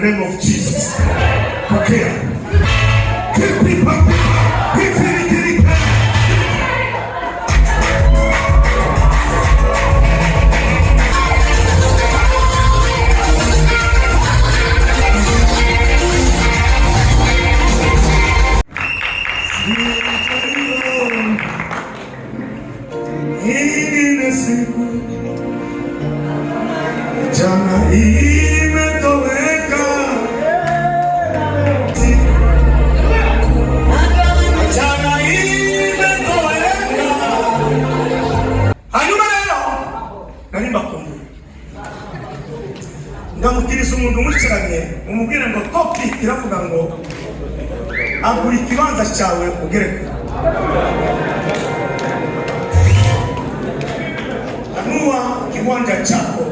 name of Jesus. Pokea. Kipi papa. Kipi kiri. Jana imetoweka, jana imetoweka. Hanyuma rero nari mbakumbuye, ndamukiriza umuntu mwicaranye umubwire ngo topic iravuga ngo agura ikibanza cyawe ugereka. Anua kiwanja chako.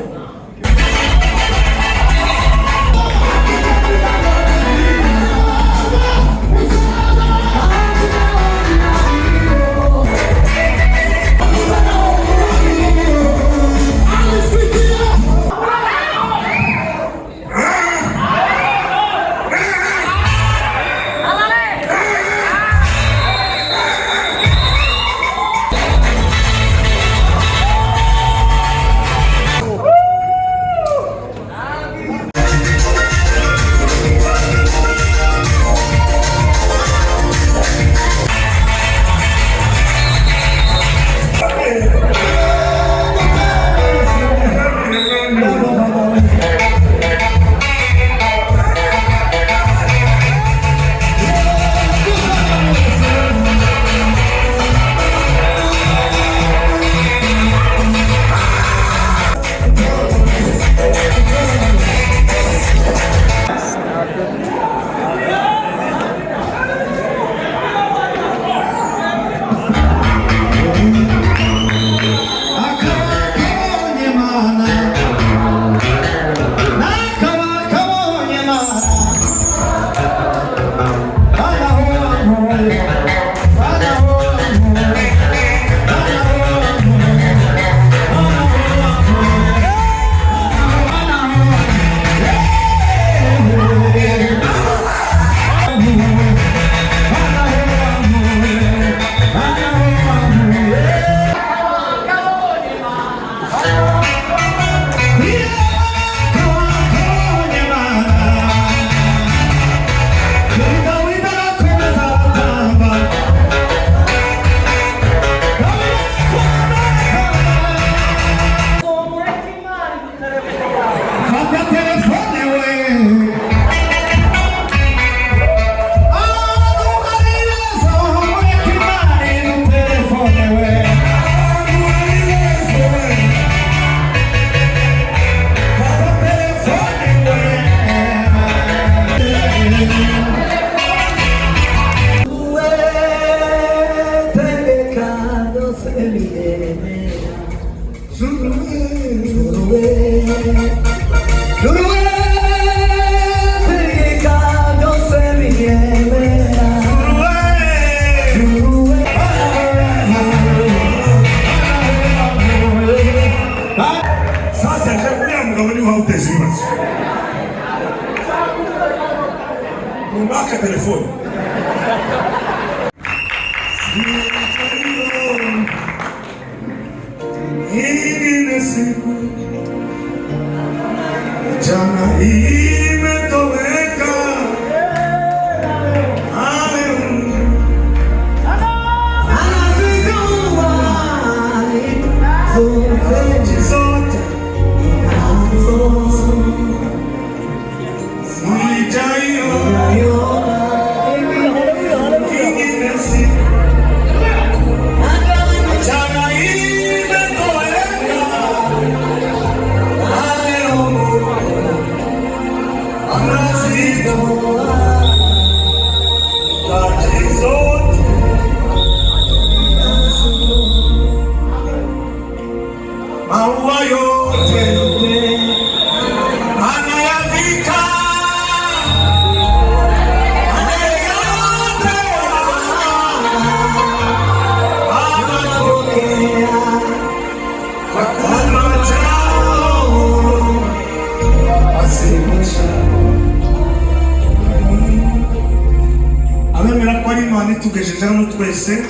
Mbaka telefoni. Hii siku jana imetoweka. Maua utugejeje hano twese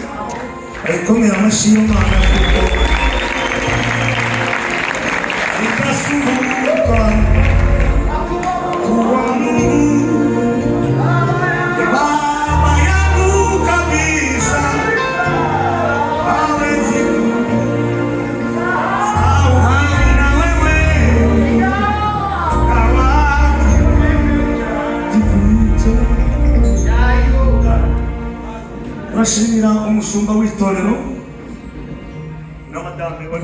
ayikomera amashyi y'Imana kuko ikasubuka kuwa Mungu Baba yangu kabisa hawezi sahau na wewe kawaki jificha. Turashimira umushumba w'itorero n'abadame we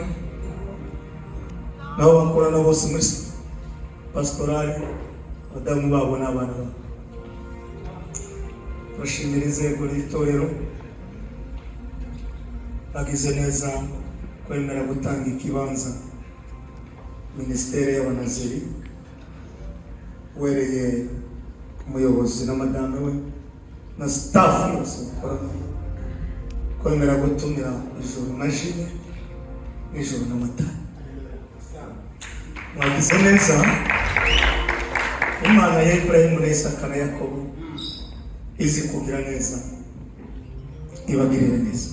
nabo bakorana bose muri pastorali, abadamu babo n'abana babo. Turashimira inzego z'itorero bagize neza kwemera gutanga ikibanza minisiteri y'abanaziri, wereye umuyobozi n'amadame we na staff yose kwemera gutumira ijoro na jine n'ijoro n'amatara. Mwagize neza. Imana ya Ibrahimu na Isaka na Yakobo izi kugira neza ibagirire neza.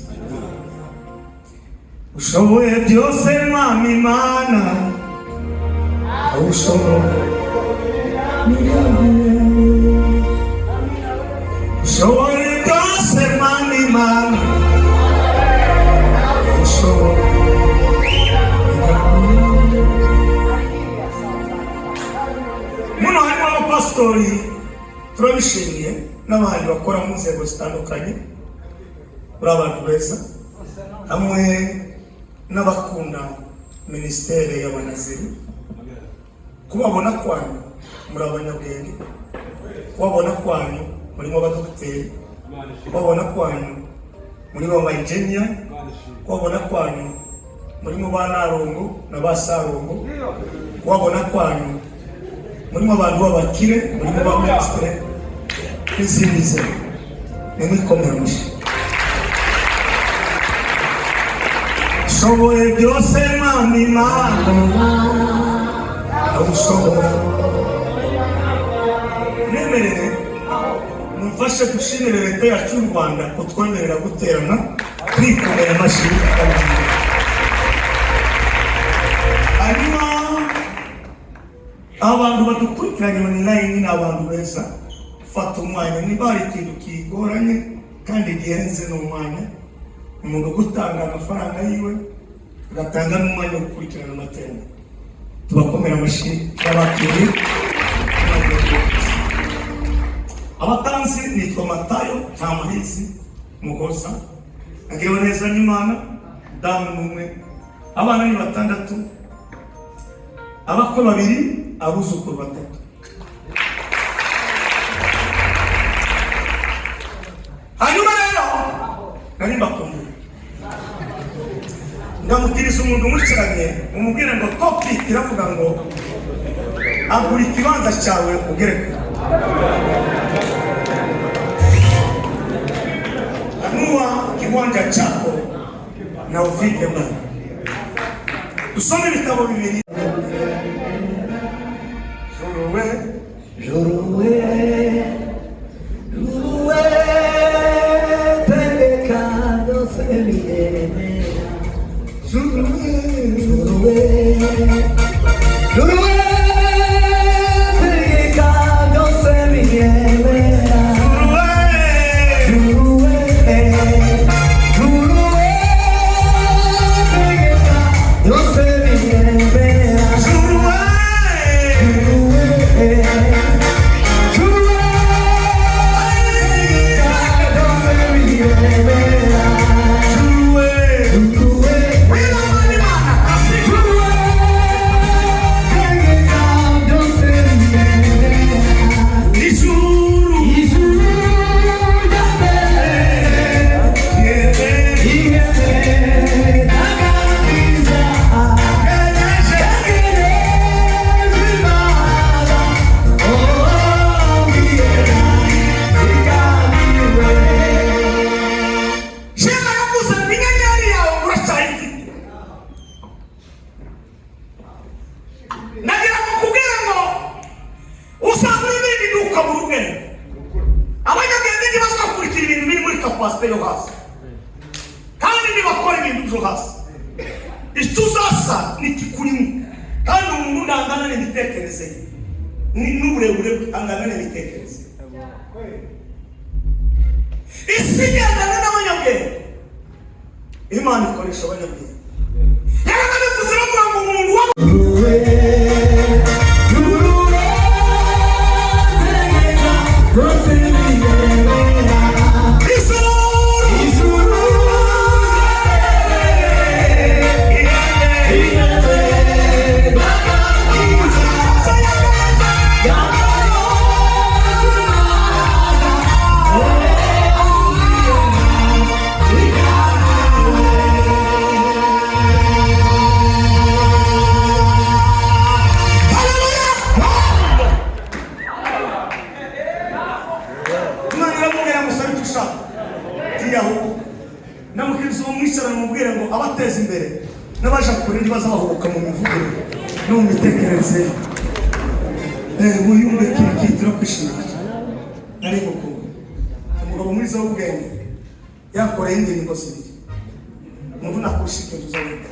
Ushoboye byose Mwami Imana, ushoboye byose Mwami Imana, ushoboye. Muno harimo abapasitori turabishimiye n'abandi bakora mu nzego zitandukanye, kuri abantu beza, hamwe n'abakunda minisiteri y'abanaziri. Kubabona kwanyu muri abanyabwenge, kubabona kwanyu murimo abadogiteri, kubabona kwanyu murimo abainjiniya, kubabona kwanyu murimo ba Narongo na ba Sarongo, kubabona kwanyu murimo abantu b'abakire, murimo ba minisitiri n'izindi nzego. Nimwikomere amashyi. Ushoboye byose Mwami Imana, ushoboye. Nemerere mumfashe gushimira leta yacu y'u Rwanda kutwemerera guterana twikomera amashyi. Hanyuma abantu badukurikiranye online ni abantu beza. Fata umwanya, niba hari ikintu kigoranye kandi gihenze n'umwanya, umuntu gutanga amafaranga yiwe agatanga n'umwanya wo gukurikirana amateraniro. Tubakomera amashyi y'abakiriye. Abatanzi nitwa Matayo Ntamahizi Mugoza, agiwe neza n'Imana, damu n'umwe, abana ni 6, abakwe 2, abuzukuru 3. Hanyuma rero nari mbakumbuye, ndamukiriza umuntu umurikiranye umubwire ngo topic iravuga ngo agura ikibanza cyawe ugereke. Anua kiwanja chako na ufike mbali. Tusome vitabu viwili. zo hasi. Ituzasa nikikurimo kandi umuntu ndangana n'imitekerereze n'uburebure angana n'imitekerereze. Isi yandana n'abanyabwenge, Imana ikoresha abanyabwenge. Yaranga bivuze ngo umuntu wa namukirizo mwishyirana mubwire ngo abateza imbere n'abaje kure ntibazahubuka mu mivugire no mu mitekerereze. Muyumve kitira kwishimira ari uko umugabo mwiza w'ubwenge yakoreye indirimbo zibiri umuntu nakushike tuzabona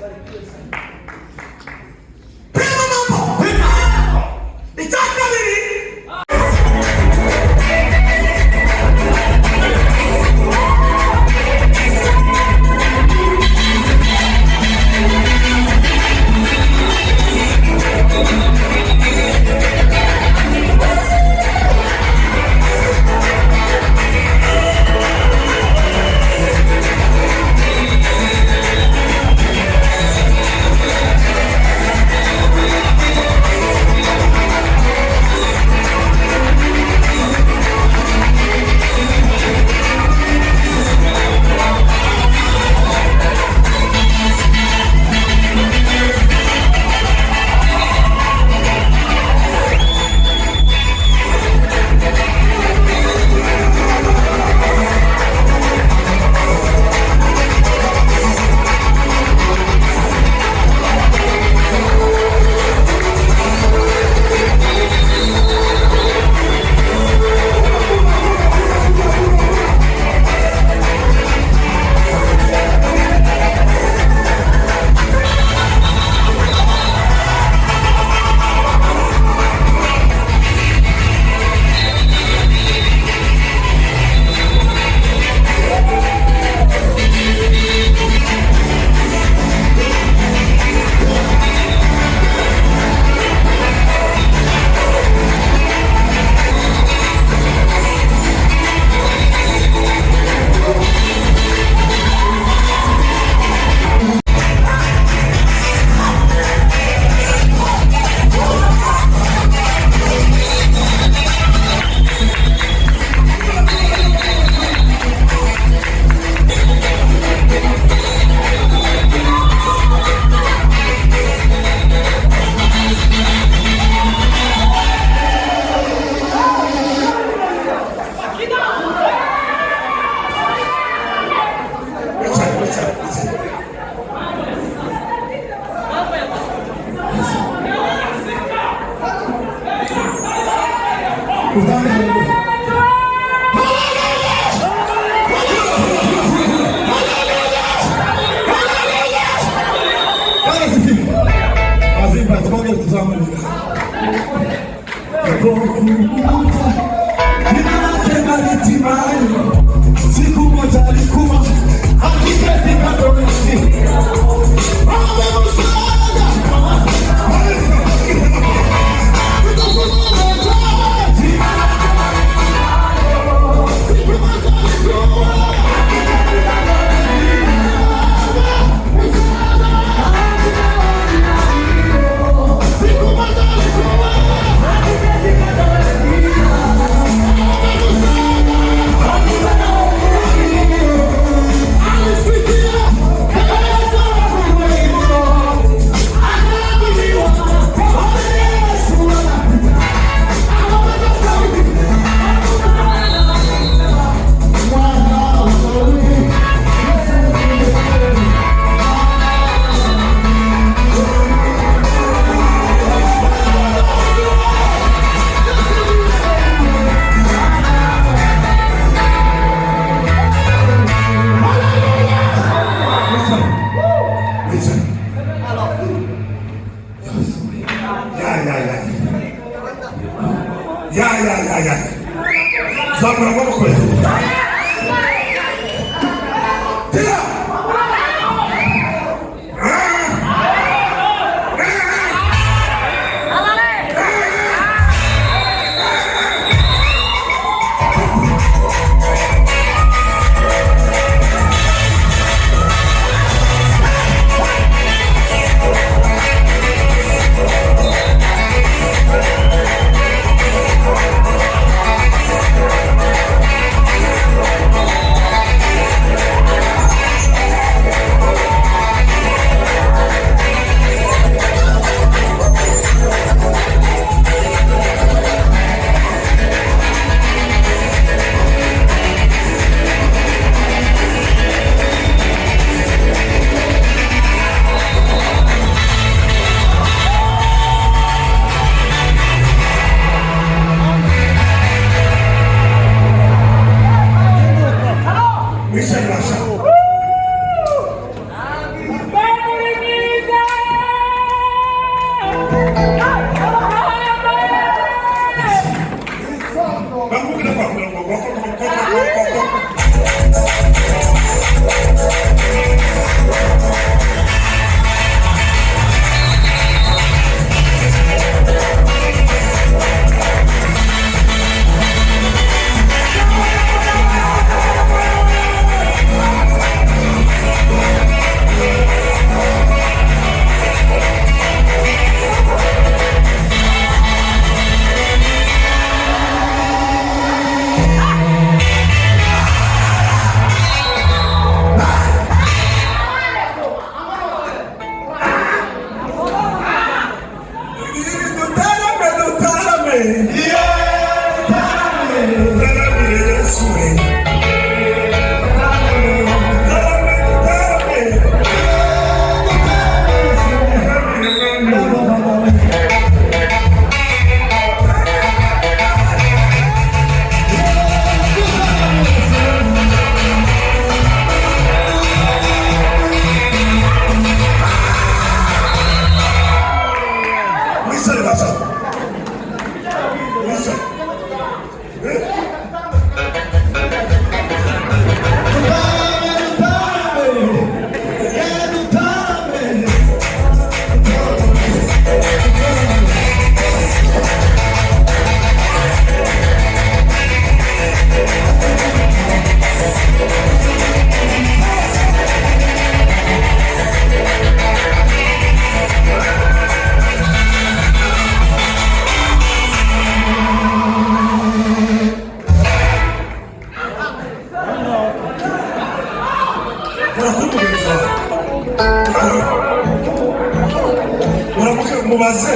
uramuke mubaze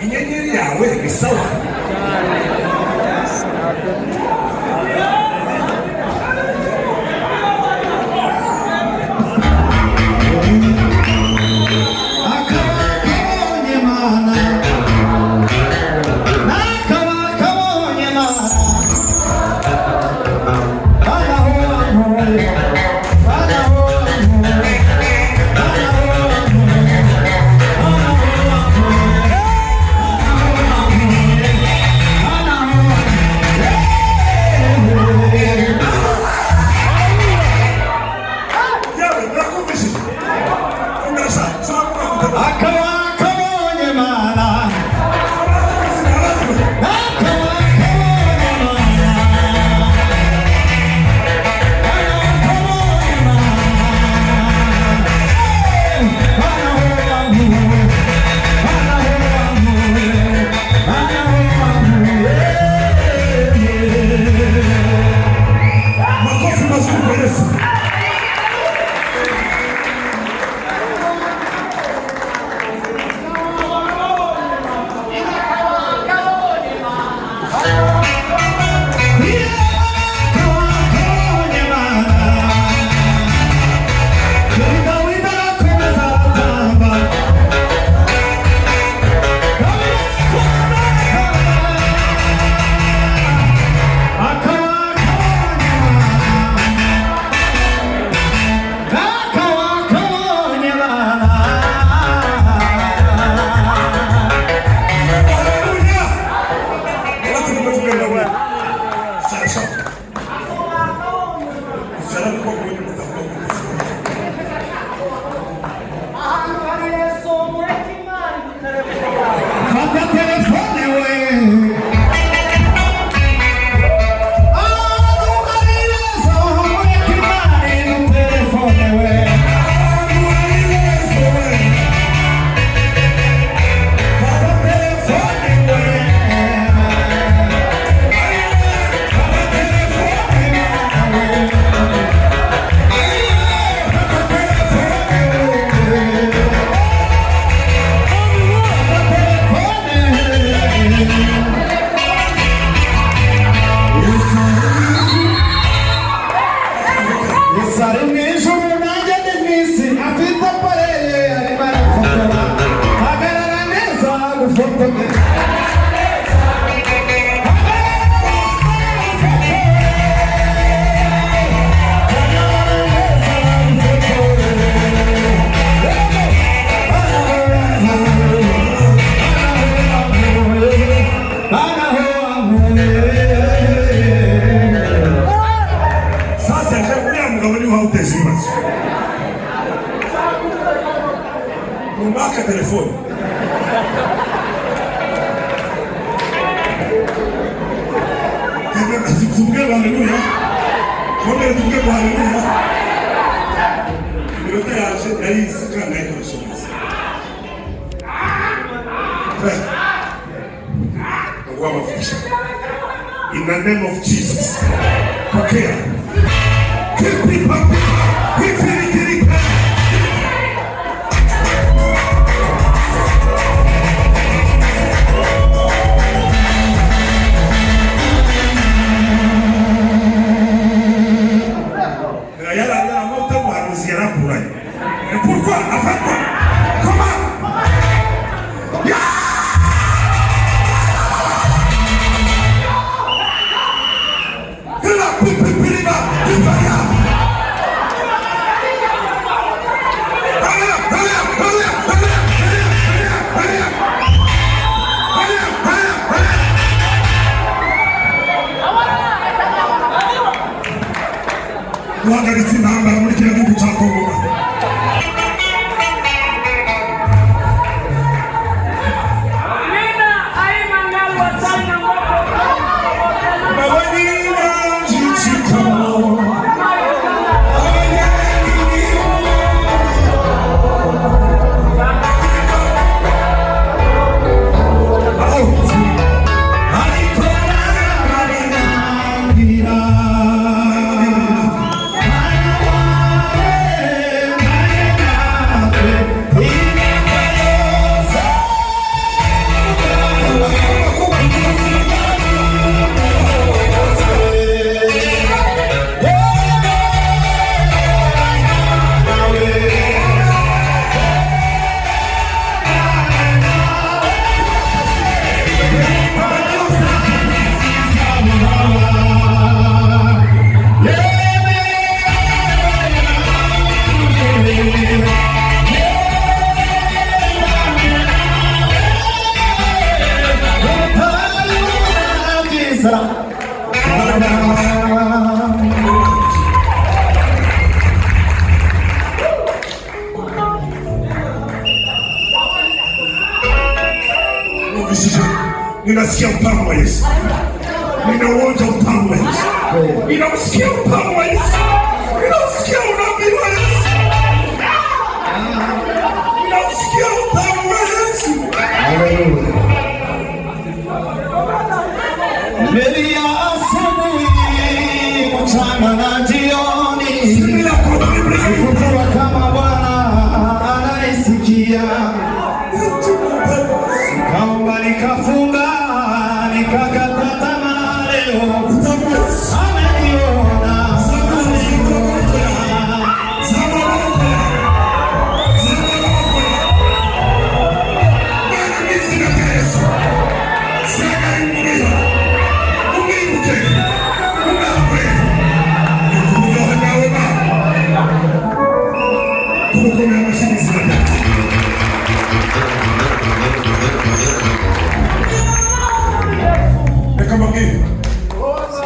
inyenyeri yawe ni sawa. Marca telefone. Tuvuge haleluya. Komera tuvuge haleluya. Iminota yaje ndayisi kandi ndayikoresha. In the name of Jesus. Okay. Keep people. Pourquoi? Avec quoi? Comment? Wahagaritse intambara muri kiriya gihugu cya Kongo. ninasikia utamu wa Yesu. Ninauonja utamu wa Yesu. Ninausikia utamu wa Yesu. Ninausikia unabii wa Yesu. Ninausikia utamu wa Yesu. Haleluya. Mbele ya asubuhi, mchana na jioni, sikujua kama Bwana ananisikia. Kaomba nikafunga, nikakata tamaa, leo ameniona.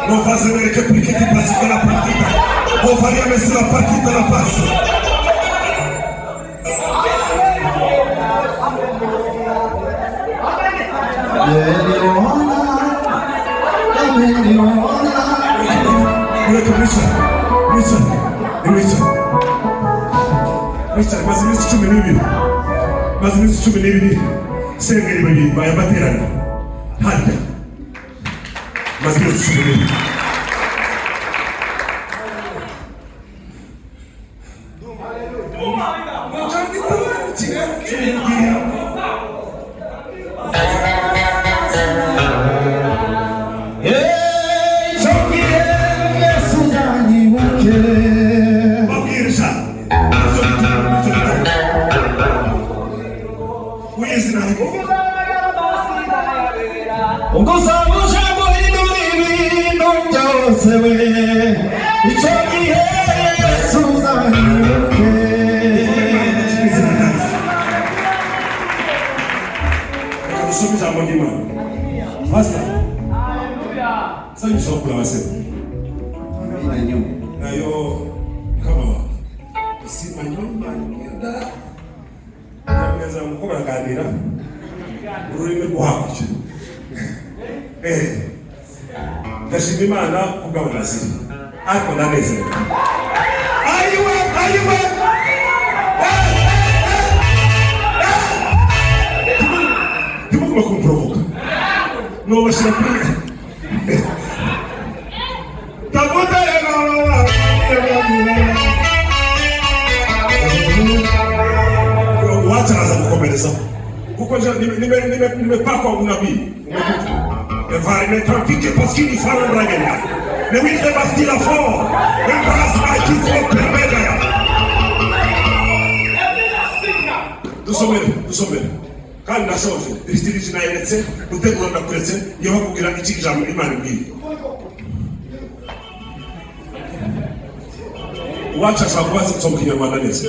Non va se vedere che perché ti passi con la partita. O fare messo la partita la passa. Richard, mas isso chama nível. Mas isso chama nível. Sempre ele vai bater. Hada. Mas isso chama nível. Basta. Sasa ni soko la wasema. Na yo kama si manyumba ndio naweza mkoba kadira. Urime kwacho. Ndashimimana kugabana siri. Ako ndaneze. Ayiwe. Tumo kumprovoka. No va a ser tabuta ya no wacha naanza kukomeleza huko nje. Nimepakwa unabii, il pratique parce qu'il faut le ragana mais oui c'est parce qu'il a fort même pas qu'il faut permettre. Nous sommes kandi nashoje district nayeretse gutegura ndakuretse yeho kugira iki jambo Imana ibwira wacha sababu kusoma Kinyarwanda neza.